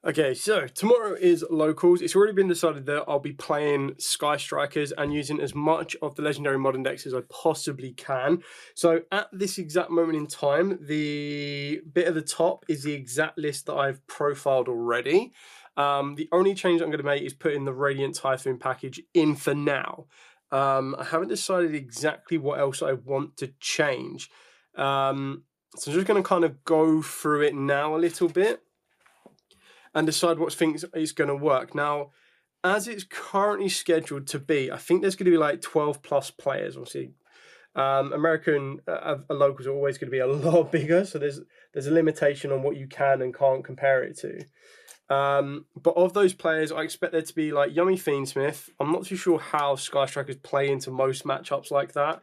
Okay, so tomorrow is locals. It's already been decided that I'll be playing Sky Strikers and using as much of the legendary mod index as I possibly can. So at this exact moment in time, the bit at the top is the exact list that I've profiled already. The only change I'm going to make is putting the Radiant Typhoon package in for now. I haven't decided exactly what else I want to change. So I'm just going to kind of go through it now a little bit and decide what things is going to work. Now, as it's currently scheduled to be, I think there's going to be like 12 plus players. Obviously, American locals are always going to be a lot bigger, so there's a limitation on what you can and can't compare it to. But of those players, I expect there to be like Yummy Fiendsmith. I'm not too sure how Sky Strikers play into most matchups like that.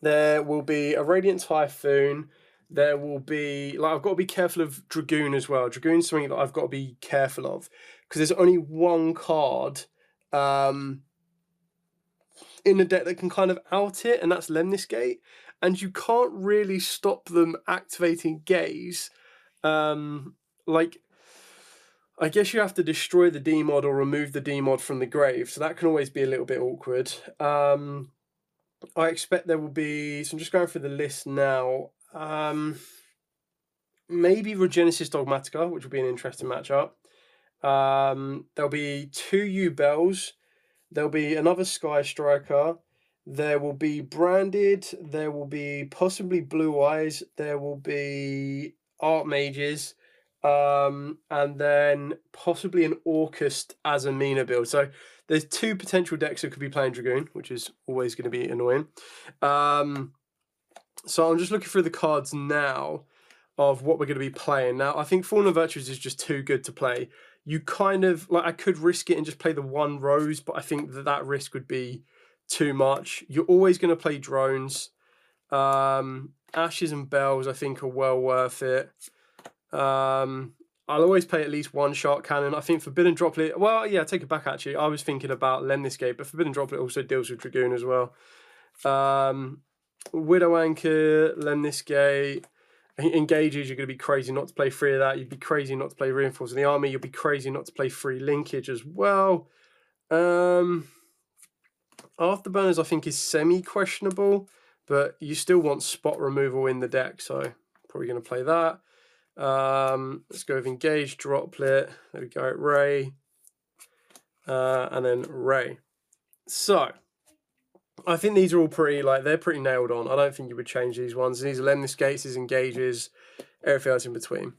There will be a Radiant Typhoon. There will be, like, I've got to be careful of Dragoon as well. Dragoon's something that I've got to be careful of because there's only one card in the deck that can kind of out it, and that's Lemnis Gate. And you can't really stop them activating Gaze. Like, I guess you have to destroy the D-mod or remove the D-mod from the grave, so that can always be a little bit awkward. I expect there will be, so I'm just going through the list now. Maybe Regenesis Dogmatica, which will be an interesting matchup. There'll be 2 U-Bells. There'll be another Sky Striker. There will be Branded. There will be possibly Blue Eyes. There will be Archmages. And then possibly an Orcust as a Mina build. So there's 2 potential decks that could be playing Dragoon, which is always going to be annoying. So I'm just looking through the cards now of what we're going to be playing. Now, I think Fallen Virtues is just too good to play. You kind of, like, I could risk it and just play the 1 Rose, but I think that risk would be too much. You're always going to play drones. Ashes and Bells, I think, are well worth it. I'll always play at least 1 Shark Cannon. I think Forbidden Droplet, well, yeah, take it back, actually. I was thinking about Lemnis Gate, but Forbidden Droplet also deals with Dragoon as well. Widow Anchor, Lemnis Gate, Engages, you're going to be crazy not to play 3 of that. You'd be crazy not to play Reinforce in the Army. You'll be crazy not to play 3 Linkage as well. Afterburners, I think, is semi-questionable, but you still want spot removal in the deck, so probably going to play that. Let's go with Engage, Droplet. There we go, Ray. And then Ray. So, I think these are all pretty, like, they're pretty nailed on. I don't think you would change these ones. These are Lemnis Gates, Engages, everything else in between.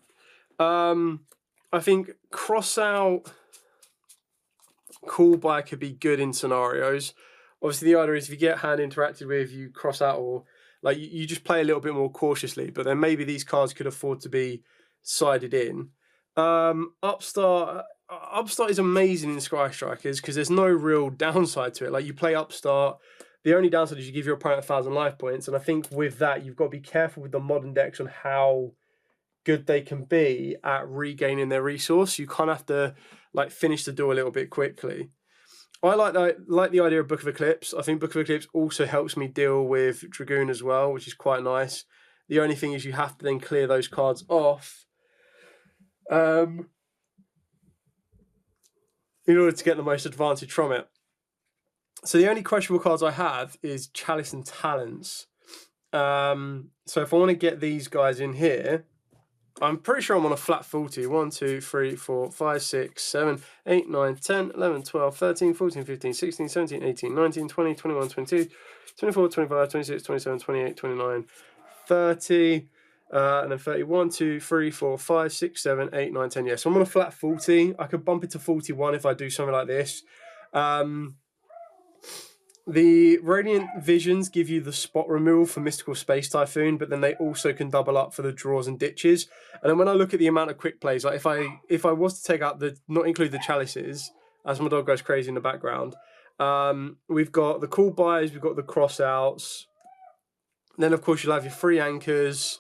I think cross out Call By could be good in scenarios. Obviously, the idea is if you get hand interacted with, you cross out, or like you just play a little bit more cautiously. But then maybe these cards could afford to be sided in. Upstart is amazing in Sky Strikers because there's no real downside to it. Like, you play Upstart, the only downside is you give your opponent 1,000 life points, and I think with that you've got to be careful with the modern decks on how good they can be at regaining their resource. You kind of have to, like, finish the door a little bit quickly. I like the idea of Book of Eclipse. I think Book of Eclipse also helps me deal with Dragoon as well, which is quite nice. The only thing is you have to then clear those cards off in order to get the most advantage from it. So the only questionable cards I have is Chalice and Talents. So if I want to get these guys in here, I'm pretty sure I'm on a flat 40. 1, 2, 3, 4, 5, 6, 7, 8, 9, 10, 11, 12, 13, 14, 15, 16, 17, 18, 19, 20, 21, 22, 24, 25, 26, 27, 28, 29, 30, and then 31, 2, 3, 4, 5, 6, 7, 8, 9, 10. Yeah, so I'm on a flat 40. I could bump it to 41 if I do something like this. The Radiant Visions give you the spot removal for Mystical Space Typhoon, but then they also can double up for the draws and ditches. And then when I look at the amount of quick plays, like if I was to take out not include the Chalices, as my dog goes crazy in the background, we've got the Call Buys, we've got the Crossouts. Then of course you'll have your 3 Anchors.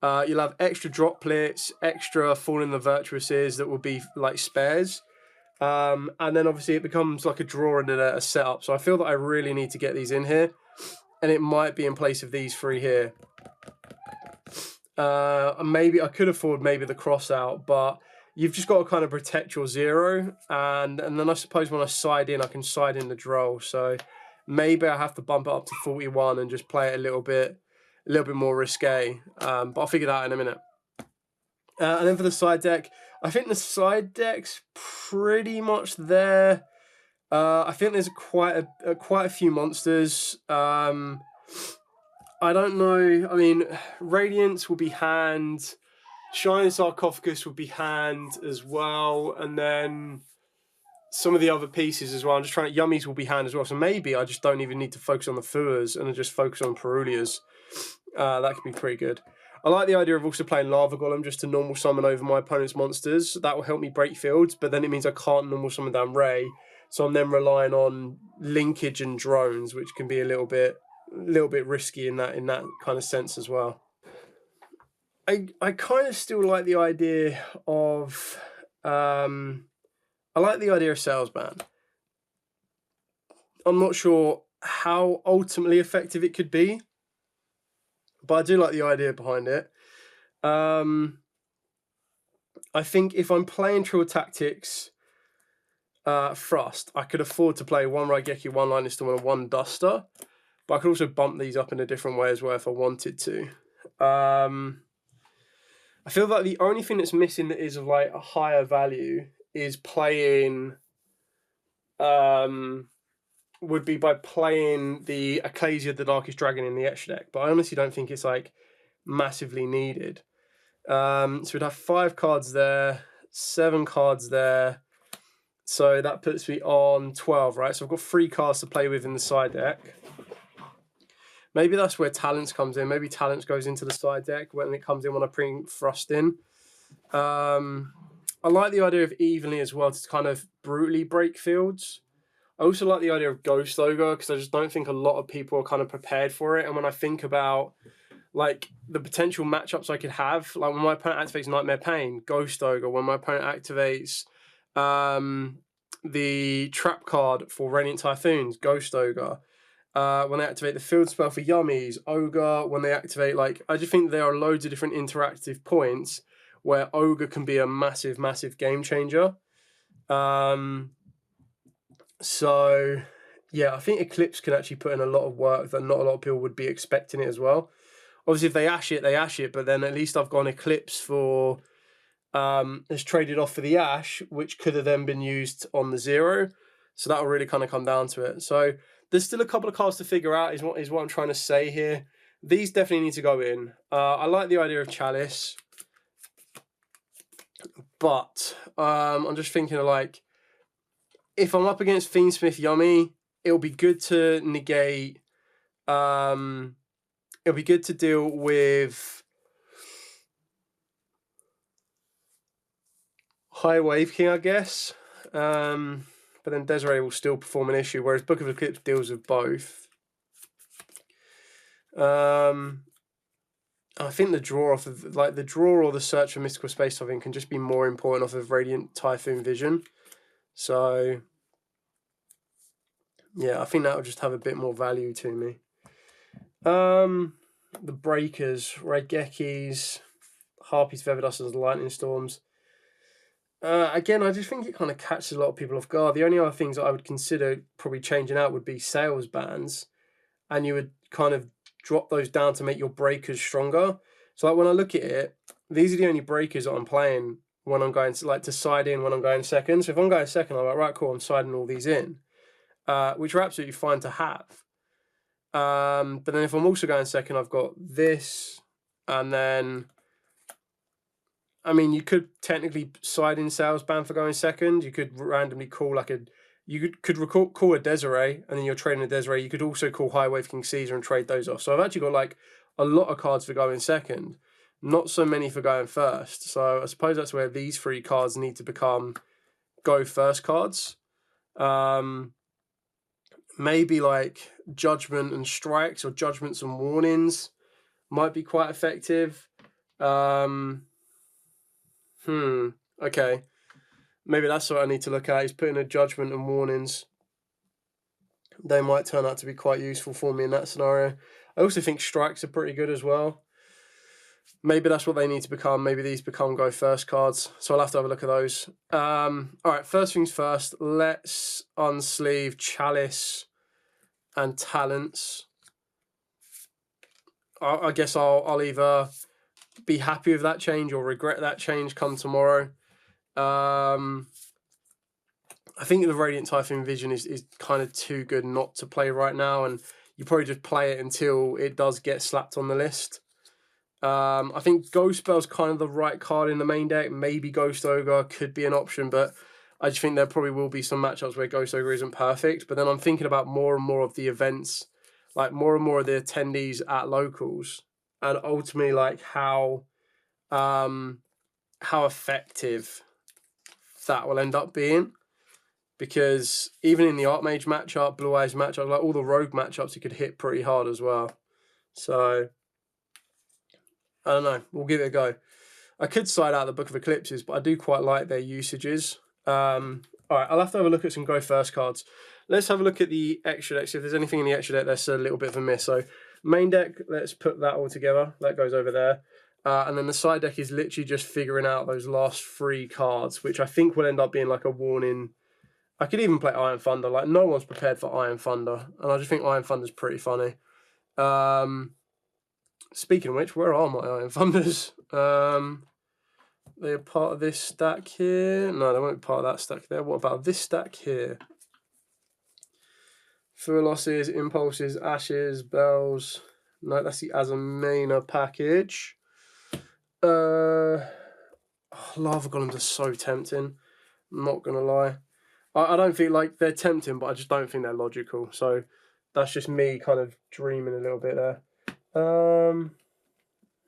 You'll have extra Droplets, extra Falling the Virtuouses that will be like spares. And then obviously it becomes like a draw and then a setup. So I feel that I really need to get these in here. And it might be in place of these 3 here. Maybe I could afford maybe the cross out, but you've just got to kind of protect your 0, and then I suppose when I side in, I can side in the droll. So maybe I have to bump it up to 41 and just play it a little bit more risque. But I'll figure that out in a minute. And then for the side deck, I think the side deck's pretty much there. I think there's quite a few monsters. I don't know. I mean, Radiance will be hand. Shining Sarcophagus will be hand as well, and then some of the other pieces as well. I'm just trying to. Yummies will be hand as well. So maybe I just don't even need to focus on the Fuas and I just focus on Perulias. That could be pretty good. I like the idea of also playing Lava Golem just to normal summon over my opponent's monsters. That will help me break fields, but then it means I can't normal summon down Ray. So I'm then relying on linkage and drones, which can be a little bit risky in that kind of sense as well. I kind of still like the idea of I like the idea of Salesman. I'm not sure how ultimately effective it could be, but I do like the idea behind it. I think if I'm playing Trill Tactics Frost, I could afford to play 1 Raigeki, 1 Lightning Storm, and 1 Duster, but I could also bump these up in a different way as well if I wanted to. I feel like the only thing that's missing that is of like a higher value is playing would be by playing the Ecclesia, the Darkest Dragon in the extra deck, but I honestly don't think it's like massively needed. So we'd have 5 cards there, 7 cards there, so that puts me on 12, right? So I've got 3 cards to play with in the side deck. Maybe that's where Talents comes in. Maybe Talents goes into the side deck when it comes in when I bring Frost in. I like the idea of Evenly as well to kind of brutally break fields. I also like the idea of Ghost Ogre because I just don't think a lot of people are kind of prepared for it. And when I think about like the potential matchups I could have, like when my opponent activates Nightmare Pain, Ghost Ogre. When my opponent activates the trap card for Radiant Typhoons, Ghost Ogre. When they activate the field spell for Yummies, Ogre. When they activate, like, I just think there are loads of different interactive points where Ogre can be a massive, massive game changer. So, yeah, I think Eclipse can actually put in a lot of work that not a lot of people would be expecting it as well. Obviously, if they ash it, they ash it, but then at least I've gone Eclipse for, has traded off for the ash, which could have then been used on the 0. So that'll really kind of come down to it. So there's still a couple of cards to figure out is what I'm trying to say here. These definitely need to go in. I like the idea of Chalice. But I'm just thinking of like, if I'm up against Fiendsmith Yummy, it'll be good to negate. It'll be good to deal with High Wave King, I guess. But then Desiree will still perform an issue, whereas Book of Eclipse deals with both. I think the draw off of like the draw or the search for mystical space I think can just be more important off of Radiant Typhoon Vision. So yeah, I think that would just have a bit more value to me. The Breakers, Raigekis, Harpies, Feather Dusters, Lightning Storms. Again, I just think it kind of catches a lot of people off guard. The only other things that I would consider probably changing out would be sales bans, and you would kind of drop those down to make your breakers stronger. So like when I look at it, these are the only breakers that I'm playing when I'm going to like to side in when I'm going second. So if I'm going second, I'm like, right, cool, I'm siding all these in, which are absolutely fine to have. But then if I'm also going second, I've got this, and then, I mean, you could technically side in sales ban for going second. You could randomly call like you could call a Desiree, and then you're trading a Desiree. You could also call High Wave King Caesar and trade those off. So I've actually got like a lot of cards for going second, not so many for going first. So I suppose that's where these 3 cards need to become go first cards. Maybe like Judgment and Strikes or Judgments and Warnings might be quite effective. Okay. Maybe that's what I need to look at, is putting a Judgment and Warnings. They might turn out to be quite useful for me in that scenario. I also think Strikes are pretty good as well. maybe that's what they need to become. Maybe these become go first cards. So I'll have to have a look at those. All right, first things first, let's unsleeve Chalice and Talents. I guess I'll either be happy with that change or regret that change come tomorrow. I think the Radiant Typhoon Vision is kind of too good not to play right now, and you probably just play it until it does get slapped on the list. I think Ghost Spell's kind of the right card in the main deck. Maybe Ghost Ogre could be an option, but I just think there probably will be some matchups where Ghost Ogre isn't perfect. But then I'm thinking about more and more of the events, like more and more of the attendees at locals, and ultimately like how effective that will end up being. Because even in the Archmage matchup, Blue Eyes matchup, like all the Rogue matchups, it could hit pretty hard as well. So I don't know. We'll give it a go. I could side out the Book of Eclipses, but I do quite like their usages. All right, I'll have to have a look at some Go First cards. Let's have a look at the extra decks. If there's anything in the extra deck that's a little bit of a miss. So main deck, let's put that all together. That goes over there. And then the side deck is literally just figuring out those last 3 cards, which I think will end up being like a warning. I could even play Iron Thunder. Like, no one's prepared for Iron Thunder. And I just think Iron Thunder's pretty funny. Speaking of which, where are my Iron Thunders? They're part of this stack here. No, they won't be part of that stack there. What about this stack here? Losses, Impulses, Ashes, Bells. No, that's the Azamina package. Lava Golems are so tempting. I'm not going to lie. I don't think, like, they're tempting, but I just don't think they're logical. So that's just me kind of dreaming a little bit there.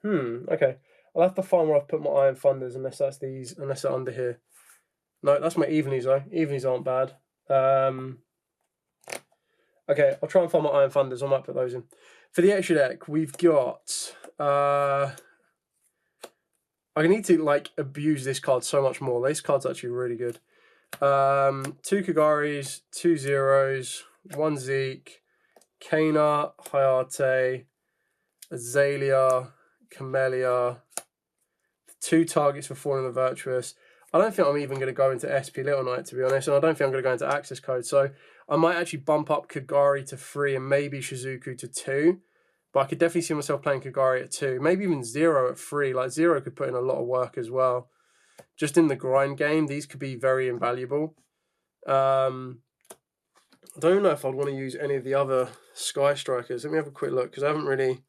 Okay. I'll have to find where I've put my Iron Thunders, unless that's these, unless they're under here. No, that's my Evenings though. Evenings aren't bad. Okay, I'll try and find my Iron Thunders. I might put those in. For the extra deck, we've got I need to like abuse this card so much more. This card's actually really good. 2 Kagaris, 2 Zeros, 1 Zeke, Kana, Hayate, Azalea, Camellia, 2 targets for Fallen the Virtuous. I don't think I'm even going to go into SP Little Knight, to be honest, and I don't think I'm going to go into Access Code. So I might actually bump up Kagari to 3 and maybe Shizuku to 2. But I could definitely see myself playing Kagari at 2. Maybe even 0 at 3. Like, 0 could put in a lot of work as well. Just in the grind game, these could be very invaluable. I don't know if I'd want to use any of the other Sky Strikers. Let me have a quick look, because I haven't really...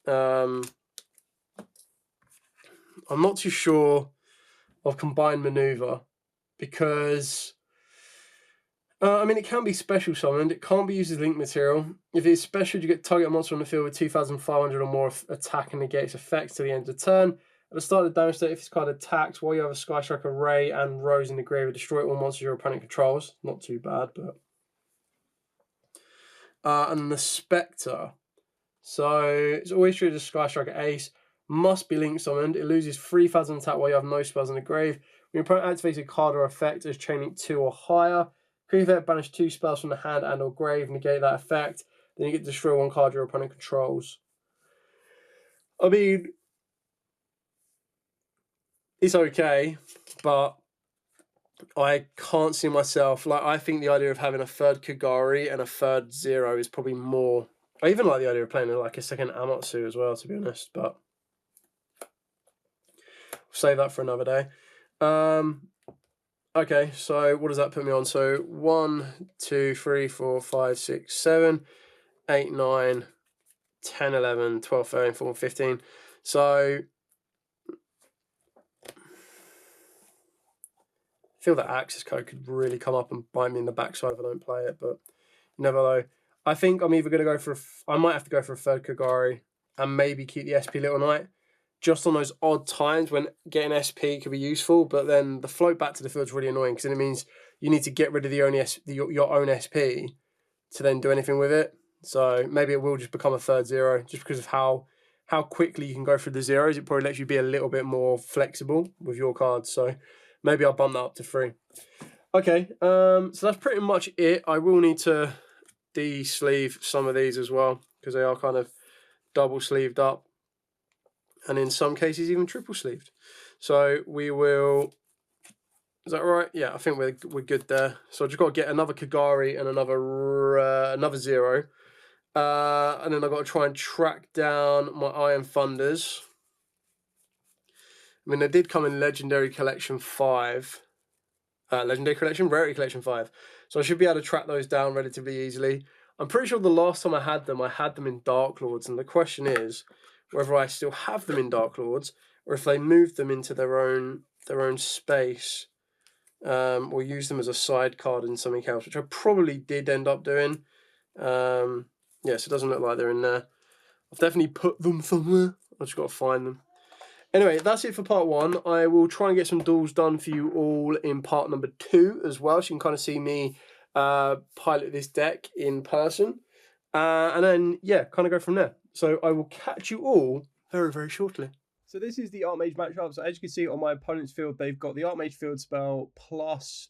I'm not too sure of Combined Maneuver, because... I mean, it can be special summoned. It can't be used as link material. If it's special, you get target a monster on the field with 2,500 or more attack and negate its effects to the end of the turn. At the start of the damage state, if this card attacks while you have a Sky Striker, Ray, and Rose in the grave, destroy all monsters your opponent controls. Not too bad, but... and the Spectre. So, it's always treated as Sky Striker Ace. Must be link summoned. It loses 3,000 attack while you have no spells in the grave. When your opponent activates a card or effect as chain link 2 or higher, Create banish 2 spells from the hand and or grave, negate that effect. Then you get to destroy 1 card your opponent controls. I mean, it's okay, but I can't see myself. Like, I think the idea of having a 3rd Kagari and a 3rd Zero is probably more. I even like the idea of playing like a 2nd Amatsu as well, to be honest. But we'll save that for another day. Okay, so what does that put me on? So 1, 2, 3, 4, 5, 6, 7, 8, 9, 10, 11, 12, 13, 14, 15. So I feel that Access Code could really come up and bite me in the backside if I don't play it, but never though. I think I'm either going to go for I might have to go for a 3rd Kagari and maybe keep the SP Little Knight. Just on those odd times when getting SP could be useful, but then the float back to the field is really annoying, because then it means you need to get rid of your own SP to then do anything with it. So maybe it will just become a 3rd Zero, just because of how quickly you can go through the zeros. It probably lets you be a little bit more flexible with your cards. So maybe I'll bump that up to 3. Okay, so that's pretty much it. I will need to de-sleeve some of these as well, because they are kind of double sleeved up. and in some cases even triple sleeved. So we will. Is that right? Yeah, I think we're good there. So I just got to get another Kagari and another 0. And then I've got to try and track down my Iron Thunders. I mean, they did come in Legendary Collection 5. Legendary Collection, Rarity Collection 5. So I should be able to track those down relatively easily. I'm pretty sure the last time I had them in Dark Lords. And the question is whether I still have them in Dark Lords or if they moved them into their own space. Or use them as a side card in something else, which I probably did end up doing. Yeah, so it doesn't look like they're in there. I've definitely put them somewhere. I've just got to find them. Anyway, that's it for part 1. I will try and get some duels done for you all in part number 2 as well, so you can kind of see me pilot this deck in person. And then, yeah, kind of go from there. So I will catch you all very, very shortly. So this is the Archmage matchup. So as you can see on my opponent's field, they've got the Archmage field spell plus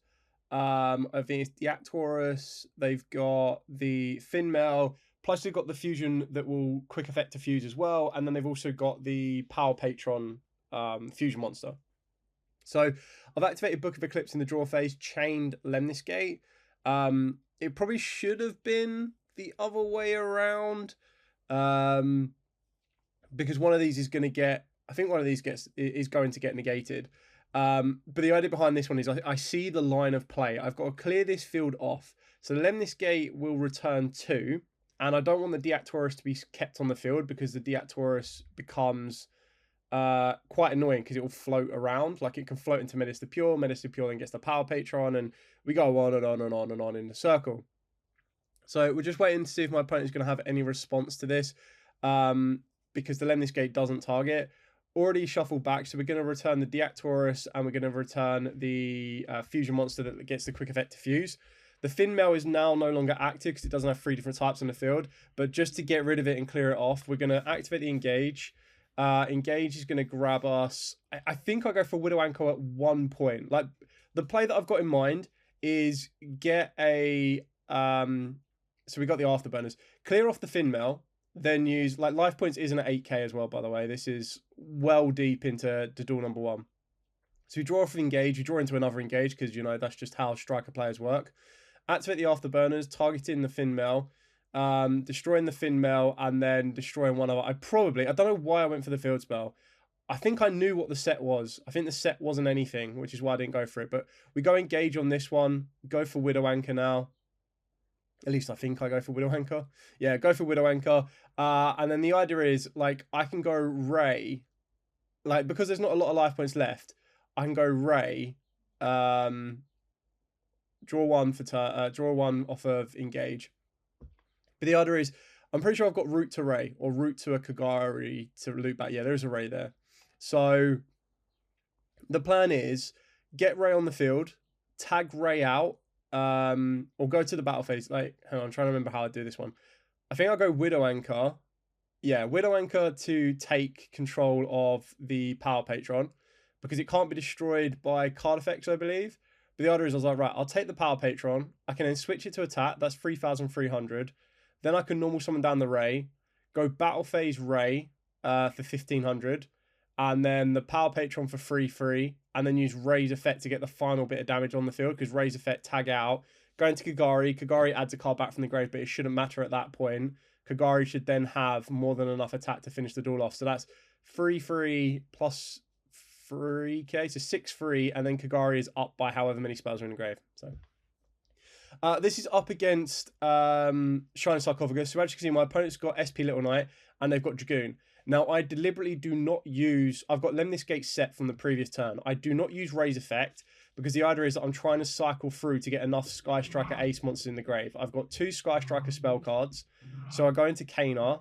I think it's the Actaurus, they've got the Finmail, plus they've got the fusion that will quick effect to fuse as well, and then they've also got the Power Patron fusion monster. So I've activated Book of Eclipse in the draw phase, chained Lemnis Gate. It probably should have been the other way around, because one of these is going to get, I think one of these is going to get negated. But the idea behind this one is I see the line of play. I've got to clear this field off. So the Lemnis Gate will return 2. And I don't want the Deactaurus to be kept on the field because the Deactaurus becomes quite annoying because it will float around. Like it can float into Medister Pure then gets the Power Patron, and we go on and on and on and on in the circle. So we're just waiting to see if my opponent is going to have any response to this, because the Lemnis Gate doesn't target. Already shuffled back, so we're going to return the Deactaurus and we're going to return the fusion monster that gets the quick effect to fuse. The Finmail is now no longer active because it doesn't have 3 different types in the field, but just to get rid of it and clear it off, we're going to activate the Engage. Engage is going to grab us. I think I go for Widow Anchor at one point. Like the play that I've got in mind is get a so we got the Afterburners, clear off the Finmail, then use, like, life points isn't at 8k as well, by the way. This is well deep into duel number 1. So we draw off the Engage, we draw into another Engage because, you know, that's just how striker players work. Activate the Afterburners, targeting the Finmail, destroying the Finmail, and then destroying one other. I don't know why I went for the field spell. I think I knew what the set was. I think the set wasn't anything, which is why I didn't go for it. But we go Engage on this one, go for Widow Anchor now. At least I think I go for Widow Anchor. Yeah, go for Widow Anchor. And then the idea is, like, I can go Ray. Like, because there's not a lot of life points left, I can go Ray. Draw 1 for draw 1 off of Engage. But the idea is, I'm pretty sure I've got route to Ray, or route to a Kagari to loop back. Yeah, there's a Ray there. So the plan is, get Ray on the field, tag Ray out, or go to the battle phase. Like, hang on, I'm trying to remember how I do this one. I think I'll go Widow Anchor. Yeah, Widow Anchor to take control of the Power Patron, because it can't be destroyed by card effects, I believe. But the other is, I was like, right, I'll take the Power Patron. I can then switch it to attack. That's 3,300. Then I can normal summon down the Ray. Go battle phase Ray for 1,500. And then the Power Patron for 3/3. And then use Ray's effect to get the final bit of damage on the field, because Ray's effect tag out. Going to Kagari. Kagari adds a card back from the grave, but it shouldn't matter at that point. Kagari should then have more than enough attack to finish the duel off. So that's 3/3 plus 3k, so 6/3, and then Kagari is up by however many spells are in the grave. So this is up against Shining Sarcophagus. So as you can see, my opponent's got SP Little Knight and they've got Dragoon. Now, I deliberately do not use... I've got Lemnis Gate set from the previous turn. I do not use Ray's effect, because the idea is that I'm trying to cycle through to get enough Sky Striker Ace monsters in the grave. I've got 2 Sky Striker spell cards. So I go into Kanar.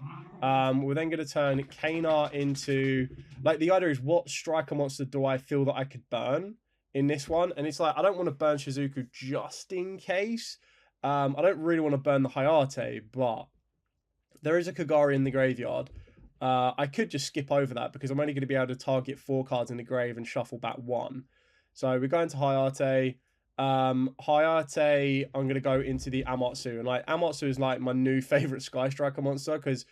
We're then going to turn Kanar into... Like, the idea is, what Striker monster do I feel that I could burn in this one? And it's like, I don't want to burn Shizuku just in case. I don't really want to burn the Hayate, but there is a Kagari in the graveyard. I could just skip over that, because I'm only going to be able to target 4 cards in the grave and shuffle back 1. So we're going to Hayate. Hayate, I'm going to go into the Amatsu. And like, Amatsu is like my new favorite Sky Striker monster, because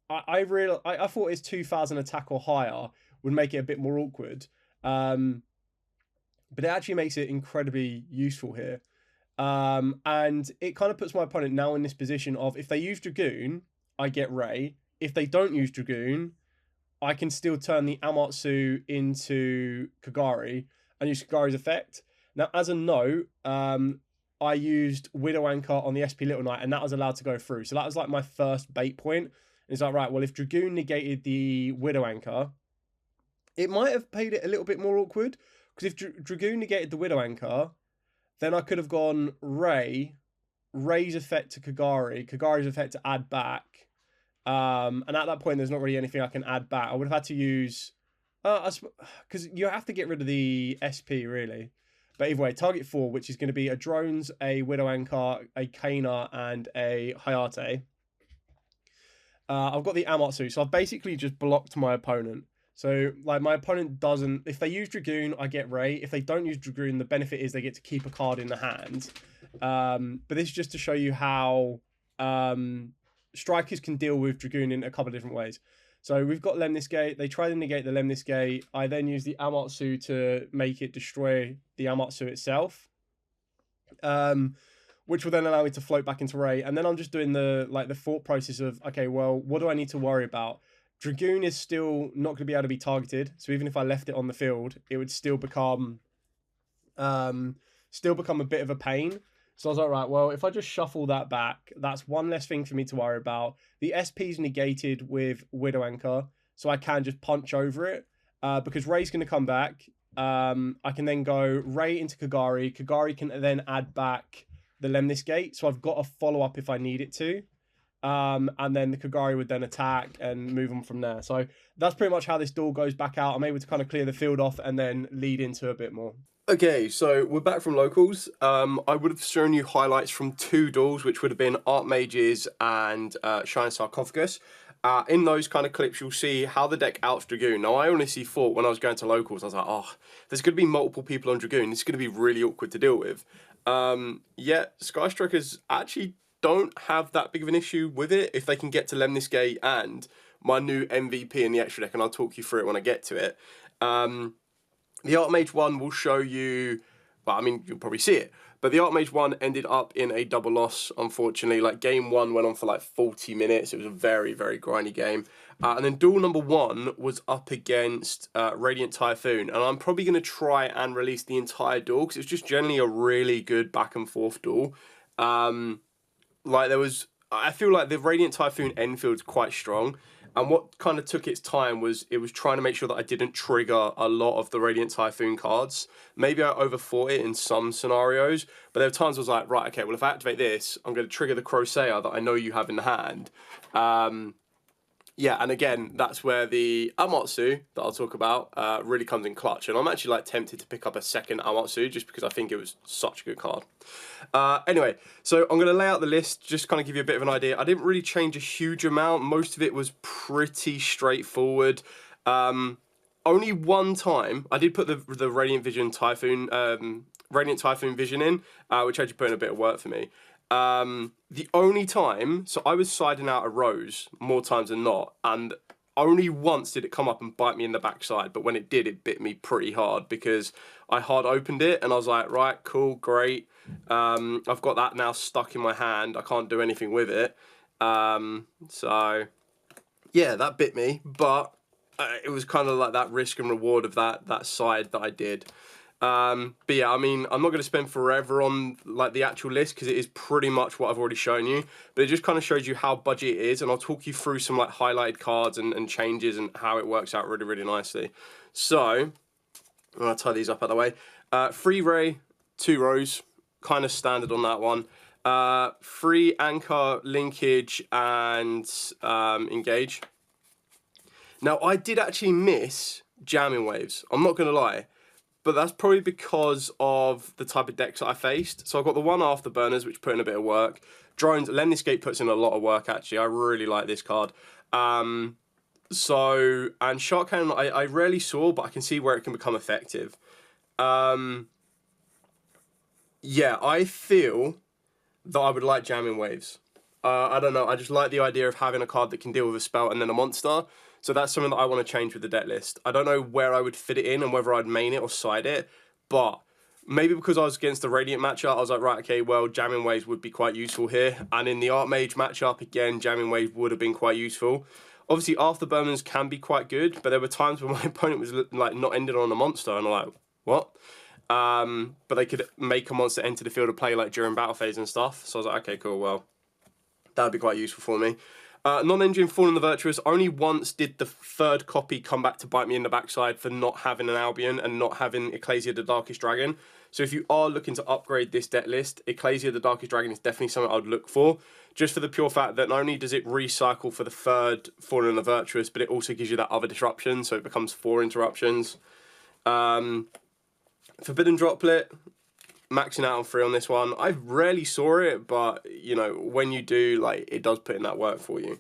I thought his 2000 attack or higher would make it a bit more awkward. But it actually makes it incredibly useful here. And it kind of puts my opponent now in this position of, if they use Dragoon, I get Ray. If they don't use Dragoon, I can still turn the Amatsu into Kagari and use Kagari's effect. Now, as a note, I used Widow Anchor on the SP Little Knight, and that was allowed to go through. So that was like my first bait point. It's like, right, well, if Dragoon negated the Widow Anchor, it might have made it a little bit more awkward. Because if Dragoon negated the Widow Anchor, then I could have gone Ray's effect to Kagari, Kagari's effect to add back. And at that point, there's not really anything I can add back. I would have had to use... Because you have to get rid of the SP, really. But either way, target 4, which is going to be a Drones, a Widow Anchor, a Kana, and a Hayate. I've got the Amatsu, so I've basically just blocked my opponent. So, like, my opponent doesn't... If they use Dragoon, I get Ray. If they don't use Dragoon, the benefit is they get to keep a card in the hand. But this is just to show you how strikers can deal with Dragoon in a couple of different ways. So, we've got Lemnis Gate. They try to negate the Lemnis Gate. I then use the Amatsu to make it destroy the Amatsu itself. Which will then allow me to float back into Ray. And then I'm just doing the thought process of, okay, well, what do I need to worry about? Dragoon is still not going to be able to be targeted, so even if I left it on the field, it would still become a bit of a pain. So I was like, right, well, if I just shuffle that back, that's one less thing for me to worry about. The SP's negated with Widow Anchor, so I can just punch over it, because Ray's going to come back. I can then go Ray into Kagari. Kagari can then add back the Lemnis Gate, so I've got a follow-up if I need it to. And then the Kagari would then attack and move on from there. So that's pretty much how this duel goes back out. I'm able to kind of clear the field off and then lead into a bit more. Okay, so we're back from locals. I would have shown you highlights from 2 duels, which would have been Archmages and Shine Sarcophagus. In those kind of clips, you'll see how the deck outs Dragoon. Now, I honestly thought when I was going to locals, I was like, oh, there's going to be multiple people on Dragoon. It's going to be really awkward to deal with. Yet, Sky Strikers actually don't have that big of an issue with it if they can get to Lemnis Gate and my new MVP in the extra deck, and I'll talk you through it when I get to it. The Archmage one will show you, well, I mean, you'll probably see it, but the Archmage one ended up in a double loss, unfortunately. Like, game 1 went on for like 40 minutes. It was a very, very grindy game. And then duel number 1 was up against Radiant Typhoon, and I'm probably going to try and release the entire duel because it's just generally a really good back and forth duel. I feel like the Radiant Typhoon Enfield's quite strong, and what kind of took its time was it was trying to make sure that I didn't trigger a lot of the Radiant Typhoon cards. Maybe I overthought it in some scenarios, but there were times I was like, right, okay, well, if I activate this, I'm going to trigger the Crossayer that I know you have in the hand. Yeah, and again, that's where the Amatsu that I'll talk about really comes in clutch. And I'm actually like tempted to pick up a second Amatsu just because I think it was such a good card. Anyway, so I'm going to lay out the list, just kind of give you a bit of an idea. I didn't really change a huge amount. Most of it was pretty straightforward. Only one time, I did put the Radiant Typhoon Vision in, which actually put in a bit of work for me. The only time, so I was siding out a Rose more times than not, and only once did it come up and bite me in the backside, but when it did, it bit me pretty hard because I hard opened it and I was like, right, cool, great. I've got that now stuck in my hand. I can't do anything with it. So yeah, that bit me, but it was kind of like that risk and reward of that side that I did. But yeah, I mean, I'm not going to spend forever on like the actual list because it is pretty much what I've already shown you, but it just kind of shows you how budget it is, and I'll talk you through some like highlighted cards and changes and how it works out really, really nicely. So I'm going to tie these up out of the way. 3 Ray, 2 Rose, kind of standard on that one. 3 Anchor, Linkage, and Engage. Now, I did actually miss Jamming Waves, I'm not going to lie. But that's probably because of the type of decks that I faced. So I've got the 1 Afterburners, which put in a bit of work. Drones, Lemnis Gate puts in a lot of work, actually. I really like this card. And Shark Cannon, I rarely saw, but I can see where it can become effective. Yeah, I feel that I would like Jamming Waves. I don't know. I just like the idea of having a card that can deal with a spell and then a monster. So that's something that I want to change with the deck list. I don't know where I would fit it in and whether I'd main it or side it, but maybe because I was against the Radiant matchup, I was like, right, okay, well, Jamming Waves would be quite useful here. And in the Archmage matchup, again, Jamming Waves would have been quite useful. Obviously, Afterburners can be quite good, but there were times when my opponent was like not ended on a monster, and I'm like, what? But they could make a monster enter the field of play like during battle phase and stuff. So I was like, okay, cool, well, that would be quite useful for me. Non-engine Fallen the Virtuous. Only once did the third copy come back to bite me in the backside for not having an Albion and not having Ecclesia the Darkest Dragon. So if you are looking to upgrade this deck list, Ecclesia the Darkest Dragon is definitely something I'd look for. Just for the pure fact that not only does it recycle for the third Fallen the Virtuous, but it also gives you that other disruption, so it becomes 4 interruptions. Forbidden Droplet, maxing out on 3 on this one. I rarely saw it, but, you know, when you do, like, it does put in that work for you.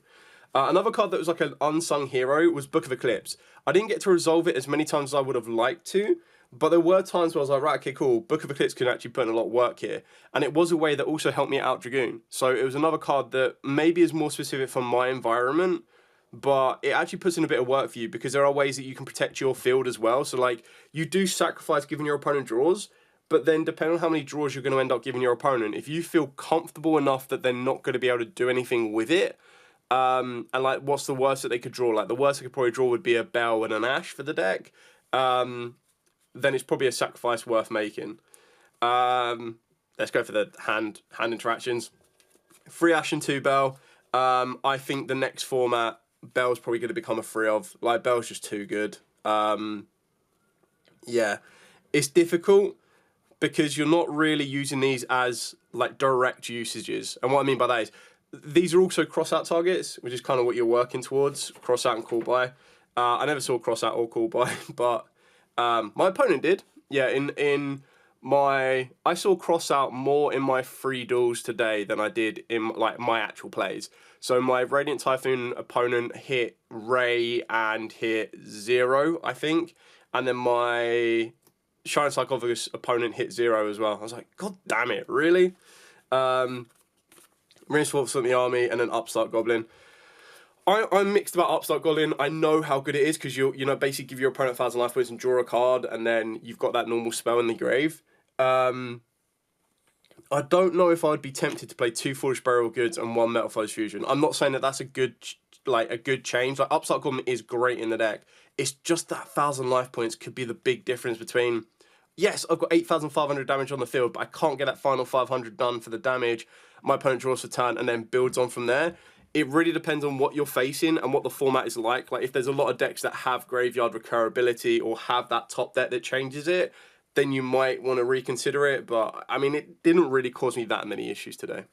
Another card that was like an unsung hero was Book of Eclipse. I didn't get to resolve it as many times as I would have liked to, but there were times where I was like, right, okay, cool, Book of Eclipse can actually put in a lot of work here. And it was a way that also helped me out Dragoon. So it was another card that maybe is more specific for my environment, but it actually puts in a bit of work for you because there are ways that you can protect your field as well. So, like, you do sacrifice giving your opponent draws, but then depending on how many draws you're going to end up giving your opponent, if you feel comfortable enough that they're not going to be able to do anything with it, and like, what's the worst that they could draw? Like, the worst they could probably draw would be a Bell and an Ash for the deck. Then it's probably a sacrifice worth making. Let's go for the hand interactions. 3 Ash and 2 Bell. I think the next format, Bell's probably going to become a 3 of. Like, Bell's just too good. Yeah, it's difficult because you're not really using these as like direct usages. And what I mean by that is these are also cross-out targets, which is kind of what you're working towards, cross-out and call-by. I never saw cross-out or call-by, but my opponent did. Yeah, I saw cross-out more in my free duels today than I did in like my actual plays. So my Radiant Typhoon opponent hit Ray and hit 0, I think. And then my Shining Sarcophagus opponent hit 0 as well. I was like, God damn it, really? Reinforcements from the army and then Upstart Goblin. I'm mixed about Upstart Goblin. I know how good it is because you know, basically give your opponent 1,000 life points and draw a card, and then you've got that normal spell in the grave. I don't know if I'd be tempted to play 2 Foolish Burial Goods and 1 Metal Foes Fusion. I'm not saying that that's a good change. Like, Upstart Goblin is great in the deck. It's just that 1,000 life points could be the big difference between, yes, I've got 8,500 damage on the field, but I can't get that final 500 done for the damage. My opponent draws for turn and then builds on from there. It really depends on what you're facing and what the format is like. Like, if there's a lot of decks that have graveyard recurability or have that top deck that changes it, then you might want to reconsider it. But, I mean, it didn't really cause me that many issues today.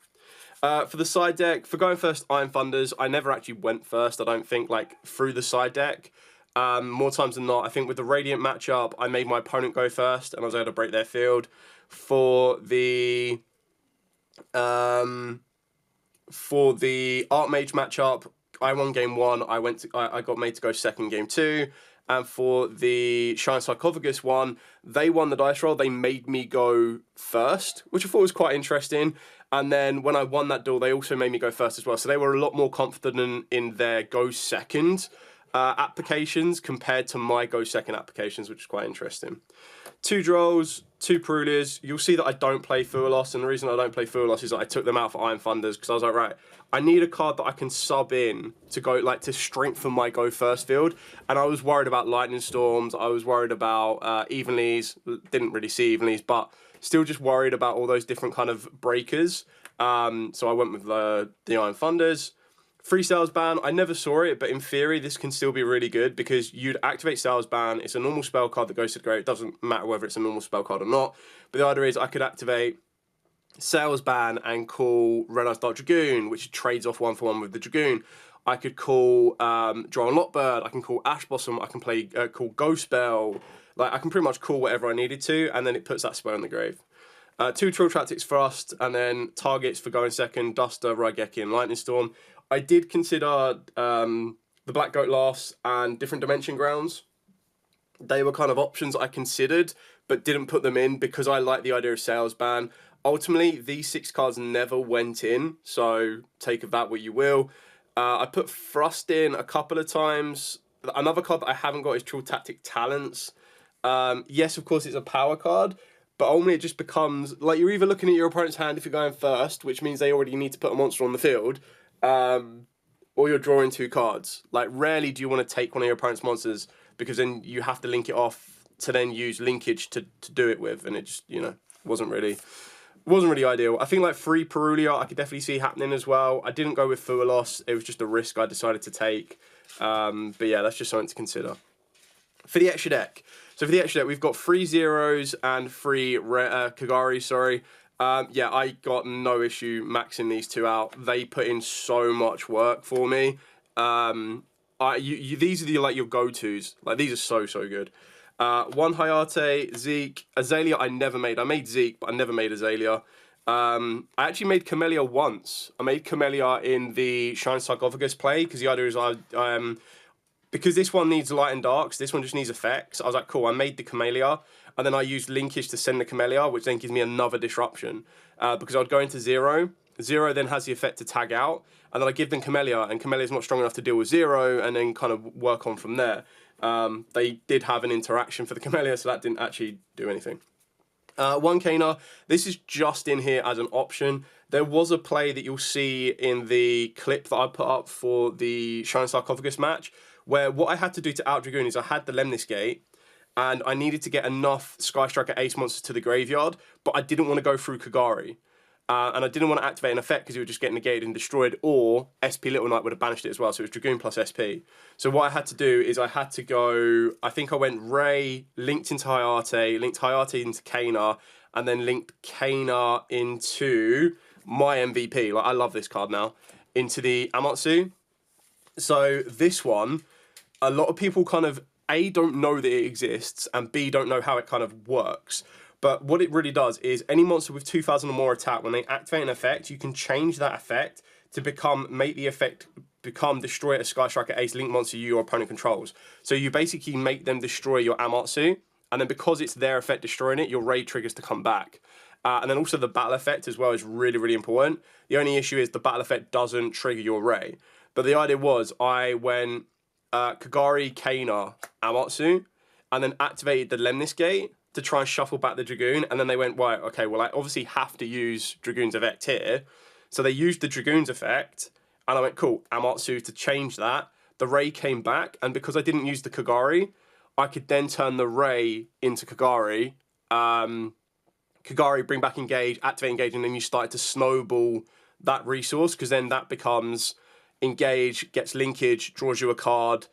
For the side deck, for going first, Iron Thunders, I never actually went first, I don't think, like, through the side deck. More times than not, I think with the Radiant matchup, I made my opponent go first, and I was able to break their field. For the Archmage matchup, I won game 1. I got made to go second game 2. And for the Shining Sarcophagus one, they won the dice roll. They made me go first, which I thought was quite interesting. And then when I won that duel, they also made me go first as well. So they were a lot more confident in their go second applications compared to my go second applications, which is quite interesting. 2 Drolls, 2 Perulias. You'll see that I don't play Fuelos, and the reason I don't play Fuelos is that I took them out for Iron Thunders because I was like, right, I need a card that I can sub in to go, like, to strengthen my go first field. And I was worried about Lightning Storms. I was worried about Evenlies. Didn't really see Evenlies, but still just worried about all those different kind of breakers. So I went with the Iron Thunders. 3 Sales Ban, I never saw it, but in theory, this can still be really good because you'd activate Sales Ban. It's a normal spell card that goes to the grave. It doesn't matter whether it's a normal spell card or not. But the idea is I could activate Sales Ban and call Red Eyes Dark Dragoon, which trades off 1 for 1 with the Dragoon. I could call Droll and Lockbird. I can call Ash Blossom. I can call Ghost Spell. Like, I can pretty much call whatever I needed to, and then it puts that spell in the grave. 2 Trill Tactics Thrust, and then targets for going second, Duster, Raigeki, and Lightning Storm. I did consider the Black Goat Laughs and Different Dimension Grounds. They were kind of options I considered, but didn't put them in because I like the idea of Sales Ban. ultimately, these 6 cards never went in, so take of that what you will. I put Thrust in a couple of times. Another card that I haven't got is True Tactic Talents. Yes, of course, it's a power card, but only it just becomes, like, you're either looking at your opponent's hand if you're going first, which means they already need to put a monster on the field, or you're drawing 2 cards. Like, rarely do you want to take one of your opponent's monsters, because then you have to link it off to then use linkage to do it with, and it just, you know, wasn't really ideal. I think like free Perulia I could definitely see happening as well. I didn't go with Fualos. It was just a risk I decided to take. But yeah, that's just something to consider. For the extra deck. So for the extra deck, we've got 3 zeros and 3 Kagari, sorry. Yeah, I got no issue maxing these 2 out. They put in so much work for me. These are like your go-tos. Like, these are so good. 1 Hayate, Zeke, Azalea I never made. I made Zeke, but I never made Azalea. I actually made Camellia once. I made Camellia in the Shine Sarcophagus play, because the idea is because this one needs light and darks, this one just needs effects. I was like, cool, I made the Camellia, and then I used linkage to send the Camellia, which then gives me another disruption. Because I'd go into 0. 0 then has the effect to tag out, and then I give them Camellia, and Camellia's not strong enough to deal with 0, and then kind of work on from there. They did have an interaction for the Camellia, so that didn't actually do anything. 1 Kana, this is just in here as an option. There was a play that you'll see in the clip that I put up for the Shine Sarcophagus match, where what I had to do to out Dragoon is I had the Lemnis Gate, and I needed to get enough Sky Striker Ace monsters to the graveyard, but I didn't want to go through Kagari. And I didn't want to activate an effect because it would just get negated and destroyed, or SP Little Knight would have banished it as well, so it was Dragoon plus SP. So what I had to do is I had to go, I think I went Ray, linked into Hayate, linked Hayate into Kana, and then linked Kana into my MVP, like I love this card now, into the Amatsu. So this one, a lot of people kind of, A, don't know that it exists, and B, don't know how it kind of works. But what it really does is any monster with 2,000 or more attack, when they activate an effect, you can change that effect to make the effect become destroy a Sky Striker Ace link monster your opponent controls. So you basically make them destroy your Amatsu, and then because it's their effect destroying it, your raid triggers to come back. And then also the battle effect as well is really, really important. The only issue is the battle effect doesn't trigger your Ray. But the idea was I went Kagari, Kana, Amatsu, and then activated the Lemnis Gate to try and shuffle back the Dragoon, and then they went, right, okay, well, I obviously have to use Dragoon's effect here. So they used the Dragoon's effect, and I went, cool, Amatsu to change that. The Ray came back, and because I didn't use the Kagari, I could then turn the Ray into Kagari, Kagari, bring back Engage, activate Engage, and then you start to snowball that resource, because then that becomes Engage, gets linkage, draws you a card,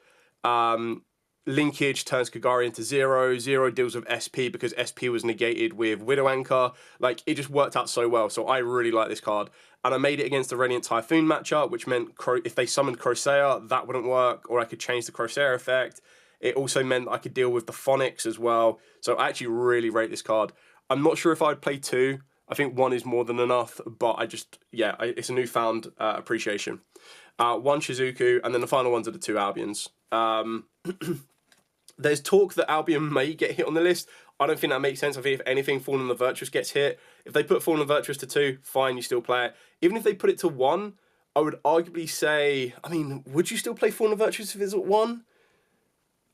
linkage turns Kagari into 0. 0 deals with SP because SP was negated with Widow Anchor. Like, it just worked out so well. So I really like this card. And I made it against the Radiant Typhoon matchup, which meant if they summoned Crocea, that wouldn't work, or I could change the Crocea effect. It also meant that I could deal with the Phonics as well. So I actually really rate this card. I'm not sure if I'd play 2. I think 1 is more than enough, but it's a newfound appreciation. 1 Shizuku, and then the final ones are the 2 Albions. There's talk that Albion may get hit on the list. I don't think that makes sense. I think if anything, Fallen the Virtuous gets hit. If they put Fallen the Virtuous to 2, fine, you still play it. Even if they put it to 1, I would arguably say, I mean, would you still play Fallen the Virtuous if it's at 1?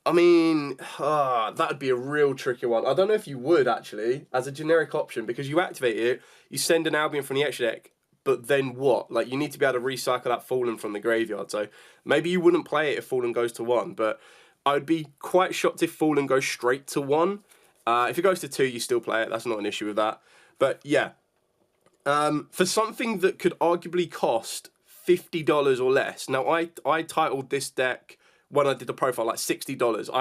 I mean, that'd be a real tricky one. I don't know if you would, actually, as a generic option, because you activate it, you send an Albion from the extra deck, but then what? Like, you need to be able to recycle that Fallen from the graveyard. So maybe you wouldn't play it if Fallen goes to 1, but I'd be quite shocked if Fallen goes straight to 1. If it goes to 2, you still play it. That's not an issue with that. But yeah, for something that could arguably cost $50 or less. Now, I titled this deck when I did the profile like $60.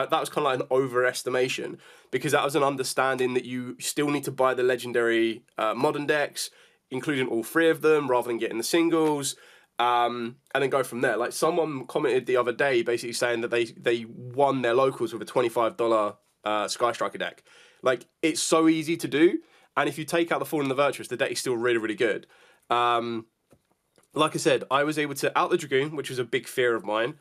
That was kind of like an overestimation, because that was an understanding that you still need to buy the legendary modern decks, including all 3 of them, rather than getting the singles. And then go from there. Like, someone commented the other day basically saying that they won their locals with a $25 Sky Striker deck. Like, it's so easy to do, and if you take out the Fallen and the Virtuous, the deck is still really, really good. Like I said, I was able to out the Dragoon, which was a big fear of mine.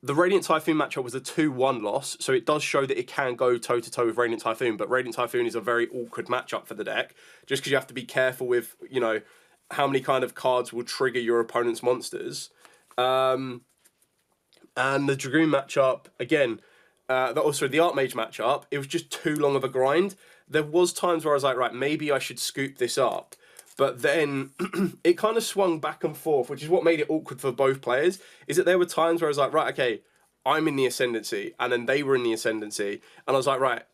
the Radiant Typhoon matchup was a 2-1 loss, so it does show that it can go toe-to-toe with Radiant Typhoon, but Radiant Typhoon is a very awkward matchup for the deck, just because you have to be careful with, you know, how many kind of cards will trigger your opponent's monsters. And the Dragoon matchup, again, also the Archmage matchup, it was just too long of a grind. There was times where I was like, right, maybe I should scoop this up. But then it kind of swung back and forth, which is what made it awkward for both players, is that there were times where I was like, right, okay, I'm in the ascendancy, and then they were in the ascendancy, and I was like, right,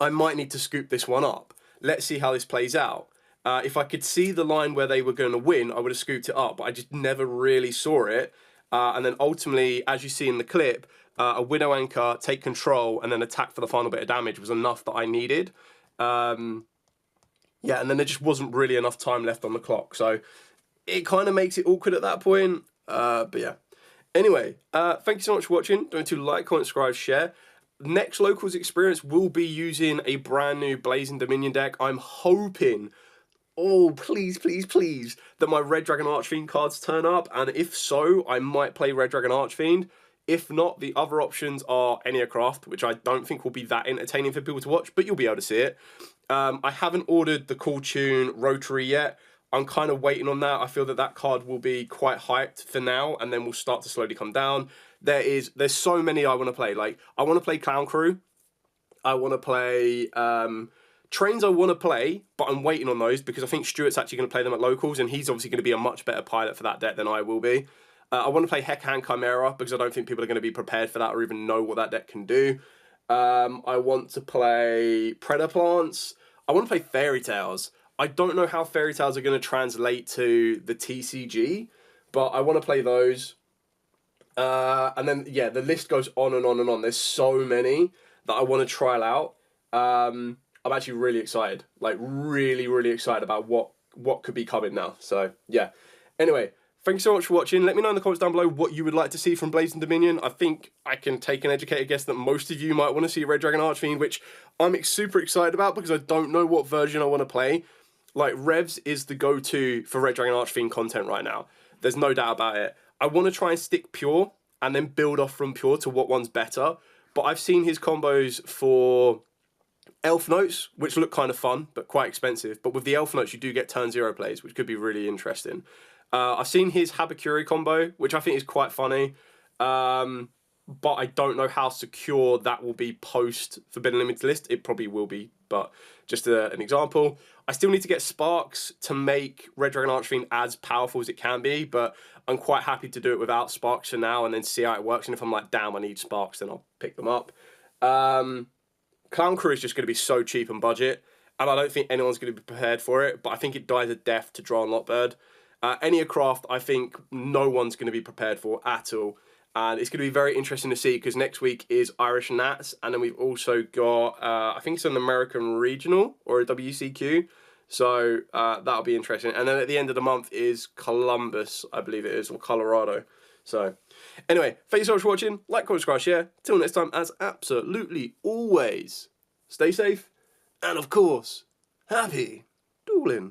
I might need to scoop this one up. Let's see how this plays out. If I could see the line where they were going to win, I would have scooped it up, but I just never really saw it. And then ultimately, as you see in the clip, a Widow Anchor, take control, and then attack for the final bit of damage was enough that I needed. Yeah, and then there just wasn't really enough time left on the clock. So it kind of makes it awkward at that point. But yeah. Anyway, thank you so much for watching. Don't forget to like, comment, subscribe, share. Next Locals experience will be using a brand new Blazing Dominion deck. I'm hoping, oh, please, please, please, that my Red Dragon Archfiend cards turn up. And if so, I might play Red Dragon Archfiend. If not, the other options are Enneacraft, which I don't think will be that entertaining for people to watch, but you'll be able to see it. I haven't ordered the Cool Tune Rotary yet. I'm kind of waiting on that. I feel that that card will be quite hyped for now, and then will start to slowly come down. There's so many I want to play. Like, I want to play Clown Crew. I want to play Trains I want to play, but I'm waiting on those because I think Stuart's actually going to play them at Locals, and he's obviously going to be a much better pilot for that deck than I will be. I want to play Heckhand Chimera because I don't think people are going to be prepared for that or even know what that deck can do. I want to play Predator Plants. I want to play Fairy Tales. I don't know how Fairy Tales are going to translate to the TCG, but I want to play those. And then, yeah, the list goes on and on and on. There's so many that I want to trial out. I'm actually really excited. Like, really, really excited about what could be coming now. So, yeah. Anyway, thank you so much for watching. Let me know in the comments down below what you would like to see from Blazing Dominion. I think I can take an educated guess that most of you might want to see Red Dragon Archfiend, which I'm super excited about because I don't know what version I want to play. Like, Revs is the go-to for Red Dragon Archfiend content right now. There's no doubt about it. I want to try and stick Pure and then build off from Pure to what one's better. But I've seen his combos for Elf Notes, which look kind of fun, but quite expensive. But with the Elf Notes, you do get turn 0 plays, which could be really interesting. I've seen his Habakuri combo, which I think is quite funny. But I don't know how secure that will be post Forbidden Limited list. It probably will be, but just an example. I still need to get Sparks to make Red Dragon Archfiend as powerful as it can be, but I'm quite happy to do it without Sparks for now and then see how it works. And if I'm like, damn, I need Sparks, then I'll pick them up. Clown Crew is just going to be so cheap and budget, and I don't think anyone's going to be prepared for it, but I think it dies a death to Draw and Lockbird. Enneacraft, I think no one's going to be prepared for at all. And it's going to be very interesting to see because next week is Irish Nats, and then we've also got, I think it's an American Regional or a WCQ. So that'll be interesting. And then at the end of the month is Columbus, I believe it is, or Colorado. So anyway, thank you so much for watching. Like, comment, subscribe, share. Till next time, as absolutely always, stay safe. And of course, happy dueling.